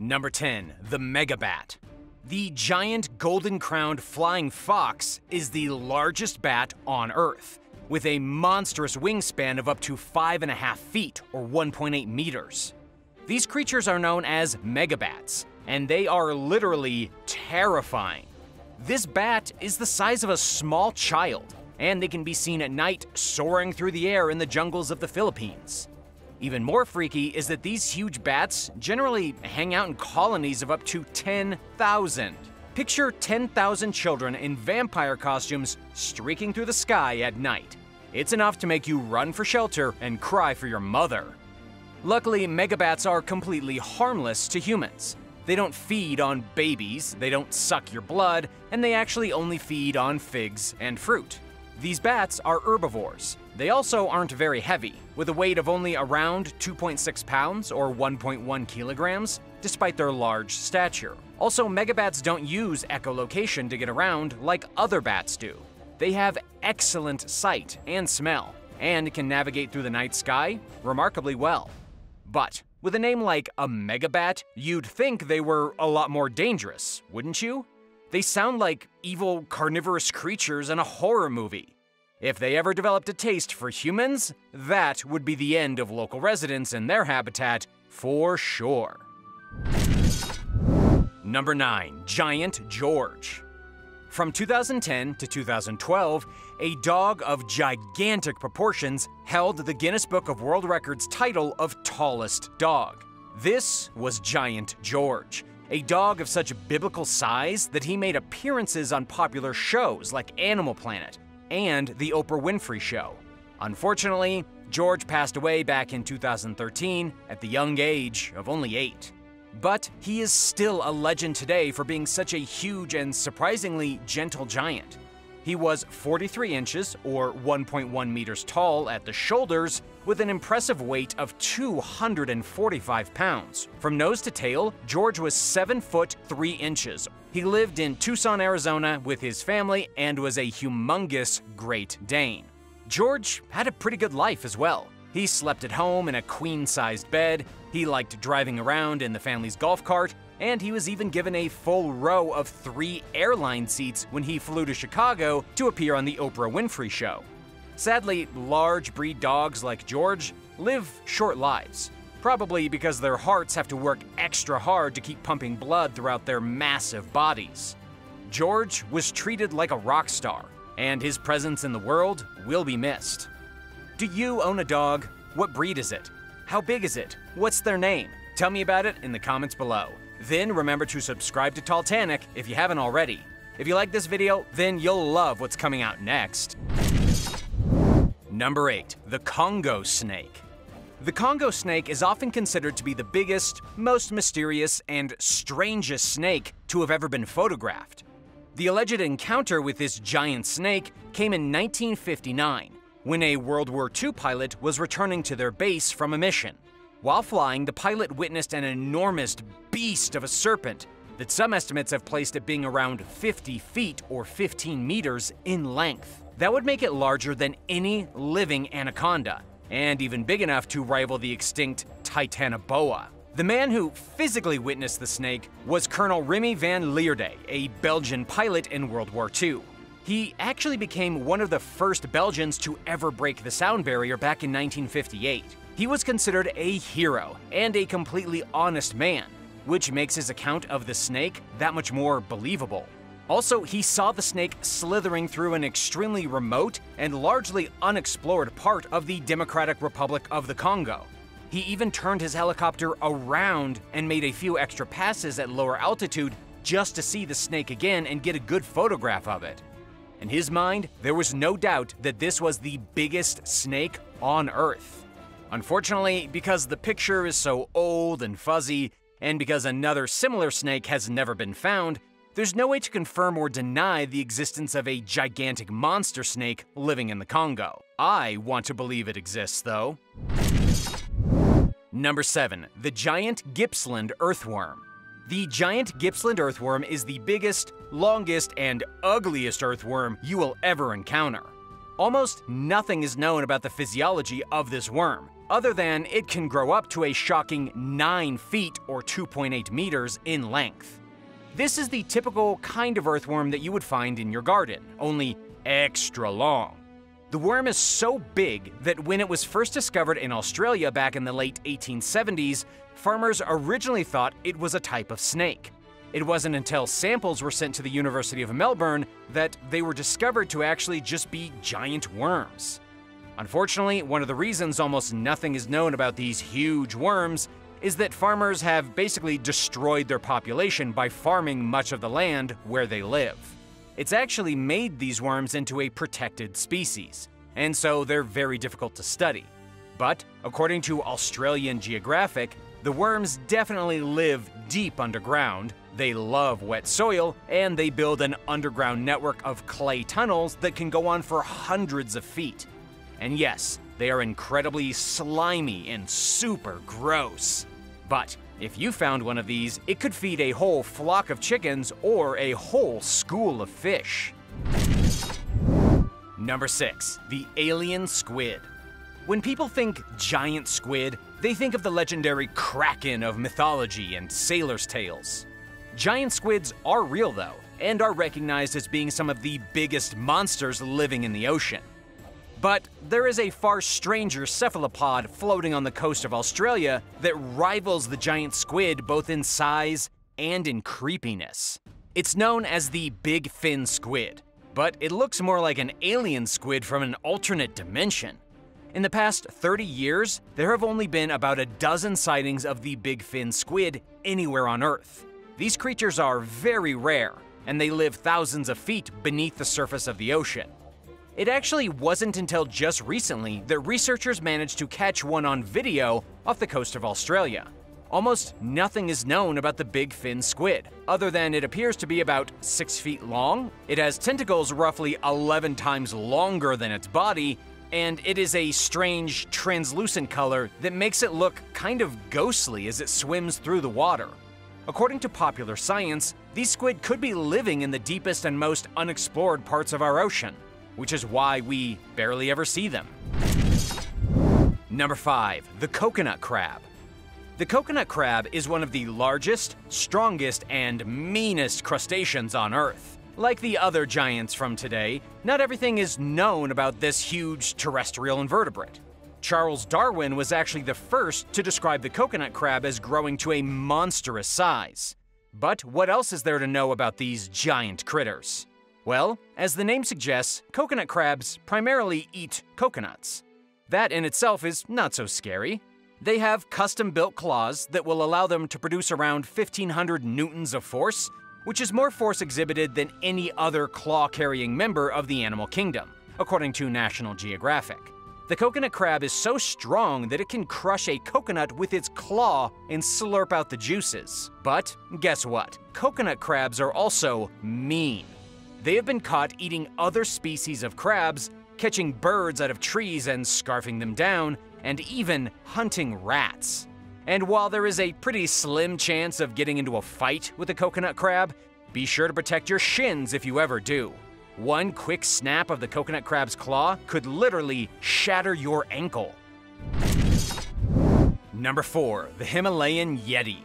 Number 10. The Megabat. The giant golden-crowned flying fox is the largest bat on Earth, with a monstrous wingspan of up to 5.5 feet or 1.8 meters. These creatures are known as megabats, and they are literally terrifying. This bat is the size of a small child, and they can be seen at night soaring through the air in the jungles of the Philippines. Even more freaky is that these huge bats generally hang out in colonies of up to 10,000. Picture 10,000 children in vampire costumes streaking through the sky at night. It's enough to make you run for shelter and cry for your mother. Luckily, megabats are completely harmless to humans. They don't feed on babies, they don't suck your blood, and they actually only feed on figs and fruit. These bats are herbivores. They also aren't very heavy, with a weight of only around 2.6 pounds or 1.1 kilograms, despite their large stature. Also, megabats don't use echolocation to get around like other bats do. They have excellent sight and smell, and can navigate through the night sky remarkably well. But with a name like a megabat, you'd think they were a lot more dangerous, wouldn't you? They sound like evil carnivorous creatures in a horror movie. If they ever developed a taste for humans, that would be the end of local residents and their habitat for sure. Number 9. Giant George. From 2010 to 2012, a dog of gigantic proportions held the Guinness Book of World Records title of tallest dog. This was Giant George, a dog of such biblical size that he made appearances on popular shows like Animal Planet and The Oprah Winfrey Show. Unfortunately, George passed away back in 2013 at the young age of only 8. But he is still a legend today for being such a huge and surprisingly gentle giant. He was 43 inches or 1.1 meters tall at the shoulders with an impressive weight of 245 pounds. From nose to tail, George was 7 foot 3 inches. He lived in Tucson, Arizona with his family and was a humongous Great Dane. George had a pretty good life as well. He slept at home in a queen-sized bed, he liked driving around in the family's golf cart, and he was even given a full row of 3 airline seats when he flew to Chicago to appear on the Oprah Winfrey Show. Sadly, large breed dogs like George live short lives, probably because their hearts have to work extra hard to keep pumping blood throughout their massive bodies. George was treated like a rock star, and his presence in the world will be missed. Do you own a dog? What breed is it? How big is it? What's their name? Tell me about it in the comments below. Then remember to subscribe to Talltanic if you haven't already. If you like this video, then you'll love what's coming out next. Number 8. The Congo Snake. The Congo snake is often considered to be the biggest, most mysterious, and strangest snake to have ever been photographed. The alleged encounter with this giant snake came in 1959, when a World War II pilot was returning to their base from a mission. While flying, the pilot witnessed an enormous beast of a serpent that some estimates have placed at being around 50 feet or 15 meters in length. That would make it larger than any living anaconda, and even big enough to rival the extinct Titanoboa. The man who physically witnessed the snake was Colonel Remy van Lierde, a Belgian pilot in World War II. He actually became one of the first Belgians to ever break the sound barrier back in 1958. He was considered a hero and a completely honest man, which makes his account of the snake that much more believable. Also, he saw the snake slithering through an extremely remote and largely unexplored part of the Democratic Republic of the Congo. He even turned his helicopter around and made a few extra passes at lower altitude just to see the snake again and get a good photograph of it. In his mind, there was no doubt that this was the biggest snake on Earth. Unfortunately, because the picture is so old and fuzzy, and because another similar snake has never been found, there's no way to confirm or deny the existence of a gigantic monster snake living in the Congo. I want to believe it exists, though. Number 7. The giant Gippsland earthworm. The giant Gippsland earthworm is the biggest, longest, and ugliest earthworm you will ever encounter. Almost nothing is known about the physiology of this worm, other than it can grow up to a shocking 9 feet or 2.8 meters in length. This is the typical kind of earthworm that you would find in your garden, only extra long. The worm is so big that when it was first discovered in Australia back in the late 1870s, farmers originally thought it was a type of snake. It wasn't until samples were sent to the University of Melbourne that they were discovered to actually just be giant worms. Unfortunately, one of the reasons almost nothing is known about these huge worms is that farmers have basically destroyed their population by farming much of the land where they live. It's actually made these worms into a protected species, and so they're very difficult to study. But according to Australian Geographic, the worms definitely live deep underground, they love wet soil, and they build an underground network of clay tunnels that can go on for hundreds of feet. And yes, they are incredibly slimy and super gross. But if you found one of these, it could feed a whole flock of chickens or a whole school of fish. Number 6. The Alien Squid. When people think giant squid, they think of the legendary kraken of mythology and sailors' tales. Giant squids are real though, and are recognized as being some of the biggest monsters living in the ocean. But there is a far stranger cephalopod floating on the coast of Australia that rivals the giant squid both in size and in creepiness. It's known as the big fin squid, but it looks more like an alien squid from an alternate dimension. In the past 30 years, there have only been about a dozen sightings of the big fin squid anywhere on Earth. These creatures are very rare, and they live thousands of feet beneath the surface of the ocean. It actually wasn't until just recently that researchers managed to catch one on video off the coast of Australia. Almost nothing is known about the big fin squid, other than it appears to be about 6 feet long, it has tentacles roughly 11 times longer than its body, and it is a strange, translucent color that makes it look kind of ghostly as it swims through the water. According to Popular Science, these squid could be living in the deepest and most unexplored parts of our ocean, which is why we barely ever see them. Number 5. The coconut crab. The coconut crab is one of the largest, strongest, and meanest crustaceans on Earth. Like the other giants from today, not everything is known about this huge terrestrial invertebrate. Charles Darwin was actually the first to describe the coconut crab as growing to a monstrous size. But what else is there to know about these giant critters? Well, as the name suggests, coconut crabs primarily eat coconuts. That in itself is not so scary. They have custom-built claws that will allow them to produce around 1,500 newtons of force, which is more force exhibited than any other claw-carrying member of the animal kingdom, according to National Geographic. The coconut crab is so strong that it can crush a coconut with its claw and slurp out the juices. But guess what? Coconut crabs are also mean. They have been caught eating other species of crabs, catching birds out of trees and scarfing them down, and even hunting rats. And while there is a pretty slim chance of getting into a fight with a coconut crab, be sure to protect your shins if you ever do. One quick snap of the coconut crab's claw could literally shatter your ankle. Number 4. The Himalayan Yeti.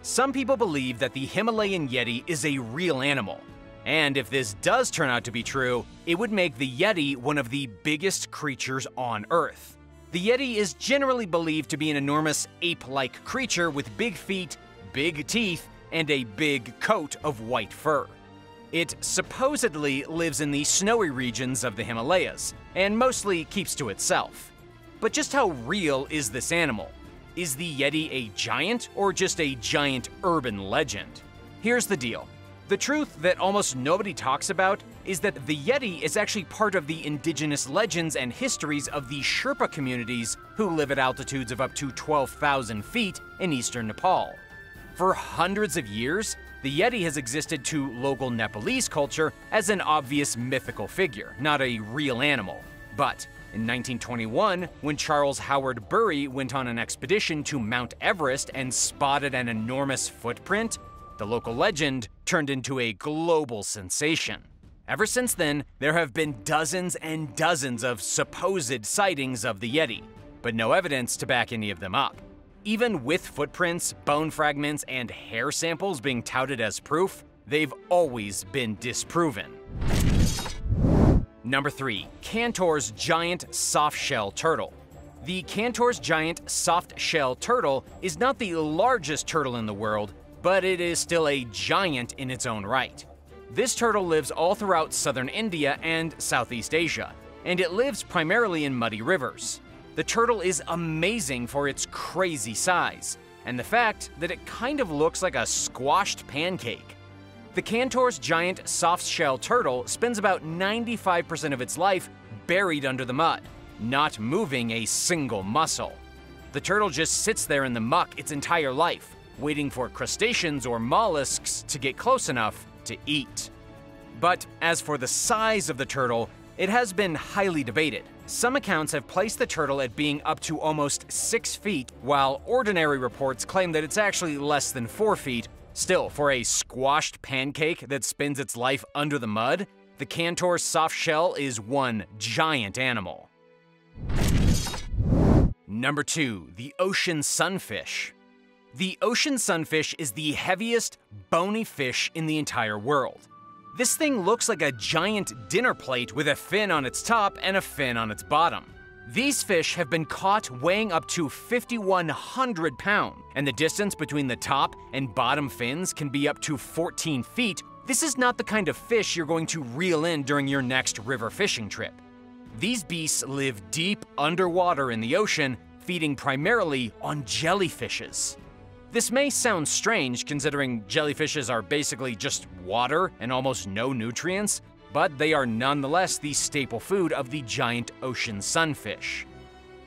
Some people believe that the Himalayan Yeti is a real animal. And if this does turn out to be true, it would make the Yeti one of the biggest creatures on Earth. The Yeti is generally believed to be an enormous ape-like creature with big feet, big teeth, and a big coat of white fur. It supposedly lives in the snowy regions of the Himalayas, and mostly keeps to itself. But just how real is this animal? Is the Yeti a giant, or just a giant urban legend? Here's the deal. The truth that almost nobody talks about is that the Yeti is actually part of the indigenous legends and histories of the Sherpa communities who live at altitudes of up to 12,000 feet in eastern Nepal. For hundreds of years, the Yeti has existed to local Nepalese culture as an obvious mythical figure, not a real animal. But in 1921, when Charles Howard Bury went on an expedition to Mount Everest and spotted an enormous footprint, the local legend turned into a global sensation. Ever since then, there have been dozens and dozens of supposed sightings of the Yeti, but no evidence to back any of them up. Even with footprints, bone fragments, and hair samples being touted as proof, they've always been disproven. Number 3. Cantors giant soft-shell turtle. The Cantors giant soft-shell turtle is not the largest turtle in the world, but it is still a giant in its own right. This turtle lives all throughout southern India and Southeast Asia, and it lives primarily in muddy rivers. The turtle is amazing for its crazy size, and the fact that it kind of looks like a squashed pancake. The Cantors giant soft-shell turtle spends about 95% of its life buried under the mud, not moving a single muscle. The turtle just sits there in the muck its entire life, waiting for crustaceans or mollusks to get close enough to eat. But as for the size of the turtle, it has been highly debated. Some accounts have placed the turtle at being up to almost 6 feet, while ordinary reports claim that it's actually less than 4 feet. Still, for a squashed pancake that spends its life under the mud, the Cantor soft shell is one giant animal. Number 2. The ocean sunfish. The ocean sunfish is the heaviest, bony fish in the entire world. This thing looks like a giant dinner plate with a fin on its top and a fin on its bottom. These fish have been caught weighing up to 5,100 pounds, and the distance between the top and bottom fins can be up to 14 feet. This is not the kind of fish you're going to reel in during your next river fishing trip. These beasts live deep underwater in the ocean, feeding primarily on jellyfishes. This may sound strange considering jellyfishes are basically just water and almost no nutrients, but they are nonetheless the staple food of the giant ocean sunfish.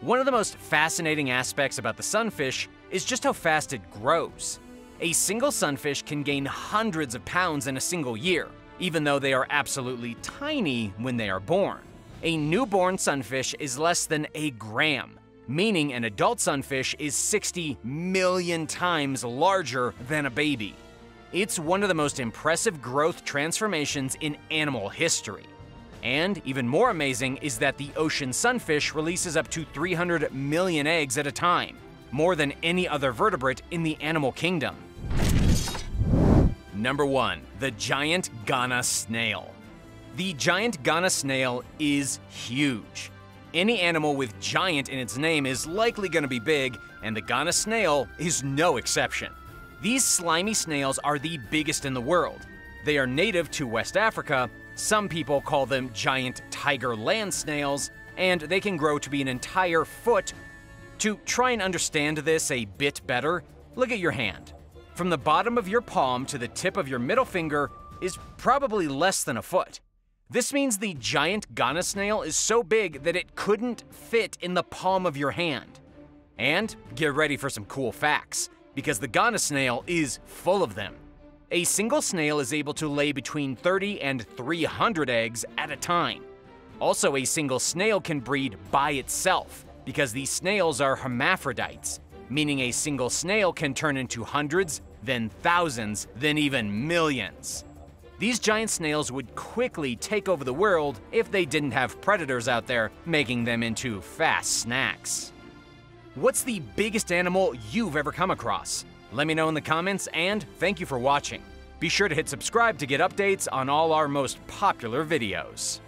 One of the most fascinating aspects about the sunfish is just how fast it grows. A single sunfish can gain hundreds of pounds in a single year, even though they are absolutely tiny when they are born. A newborn sunfish is less than a gram, meaning an adult sunfish is 60 million times larger than a baby. It's one of the most impressive growth transformations in animal history. And even more amazing is that the ocean sunfish releases up to 300 million eggs at a time, more than any other vertebrate in the animal kingdom. Number 1. The giant Ghana snail. The giant Ghana snail is huge. Any animal with giant in its name is likely going to be big, and the Ghana snail is no exception. These slimy snails are the biggest in the world. They are native to West Africa. Some people call them giant tiger land snails, and they can grow to be an entire foot. To try and understand this a bit better, look at your hand. From the bottom of your palm to the tip of your middle finger is probably less than a foot. This means the giant Ghana snail is so big that it couldn't fit in the palm of your hand. And get ready for some cool facts, because the Ghana snail is full of them. A single snail is able to lay between 30 and 300 eggs at a time. Also, a single snail can breed by itself, because these snails are hermaphrodites, meaning a single snail can turn into hundreds, then thousands, then even millions. These giant snails would quickly take over the world if they didn't have predators out there making them into fast snacks. What's the biggest animal you've ever come across? Let me know in the comments, and thank you for watching. Be sure to hit subscribe to get updates on all our most popular videos.